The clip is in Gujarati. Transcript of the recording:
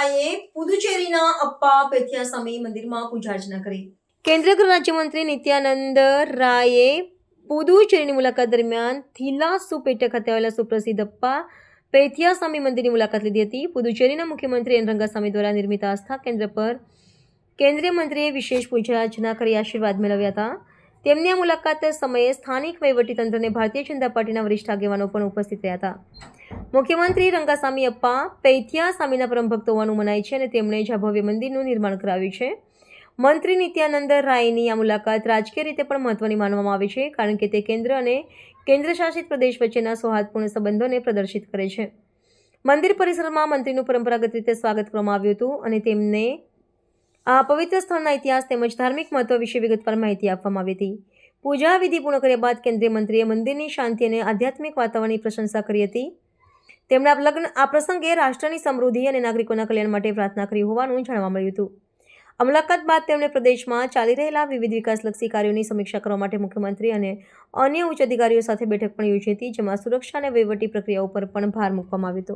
રાયે પુદુચેરીના અપ્પા પેથિયાસ્વામી મંદિરમાં પૂજા અર્ચના કરી. કેન્દ્રીય ગૃહ રાજ્યમંત્રી નિત્યાનંદ રાયે પુદુચેરીની મુલાકાત દરમિયાન થિલાસુપેટા ખાતે આવેલા સુપ્રસિદ્ધ અપ્પા પેથિયાસ્વામી મંદિરની મુલાકાત લીધી હતી. પુદુચેરીના મુખ્યમંત્રી એન રંગાસ્વામી દ્વારા નિર્મિત આસ્થા કેન્દ્ર પર કેન્દ્રીય મંત્રીએ વિશેષ પૂજા અર્ચના કરી આશીર્વાદ મેળવ્યા હતા. તેમની આ મુલાકાત સમયે સ્થાનિક વહીવટીતંત્રને ભારતીય જનતા પાર્ટીના વરિષ્ઠ આગેવાનો પણ ઉપસ્થિત રહ્યા હતા. મુખ્યમંત્રી રંગાસ્વામી અપ્પા પેથિયાસ્વામીના પરમ ભક્ત હોવાનું મનાય છે અને તેમણે જ આ ભવ્ય મંદિરનું નિર્માણ કરાવ્યું છે. મંત્રી નિત્યાનંદ રાયની આ મુલાકાત રાજકીય રીતે પણ મહત્વની માનવામાં આવે છે, કારણ કે તે કેન્દ્ર અને કેન્દ્રશાસિત પ્રદેશ વચ્ચેના સૌહાર્દપૂર્ણ સંબંધોને પ્રદર્શિત કરે છે. મંદિર પરિસરમાં મંત્રીનું પરંપરાગત રીતે સ્વાગત કરવામાં આવ્યું હતું અને તેમને આ પવિત્ર સ્થળના ઇતિહાસ તેમજ ધાર્મિક મહત્વ વિશે વિગતવાર માહિતી આપવામાં આવી હતી. પૂજા વિધિ પૂર્ણ કર્યા બાદ કેન્દ્રીય મંત્રીએ મંદિરની શાંતિ અને આધ્યાત્મિક વાતાવરણની પ્રશંસા કરી હતી. તેમણે આ પ્રસંગે રાષ્ટ્રની સમૃદ્ધિ અને નાગરિકોના કલ્યાણ માટે પ્રાર્થના કરી હોવાનું જાણવા મળ્યું હતું. આ મુલાકાત બાદ તેમણે પ્રદેશમાં ચાલી રહેલા વિવિધ વિકાસલક્ષી કાર્યોની સમીક્ષા કરવા માટે મુખ્યમંત્રી અને અન્ય ઉચ્ચ અધિકારીઓ સાથે બેઠક પણ યોજી હતી, જેમાં સુરક્ષા અને વહીવટી પ્રક્રિયાઓ પર પણ ભાર મૂકવામાં આવ્યો હતો.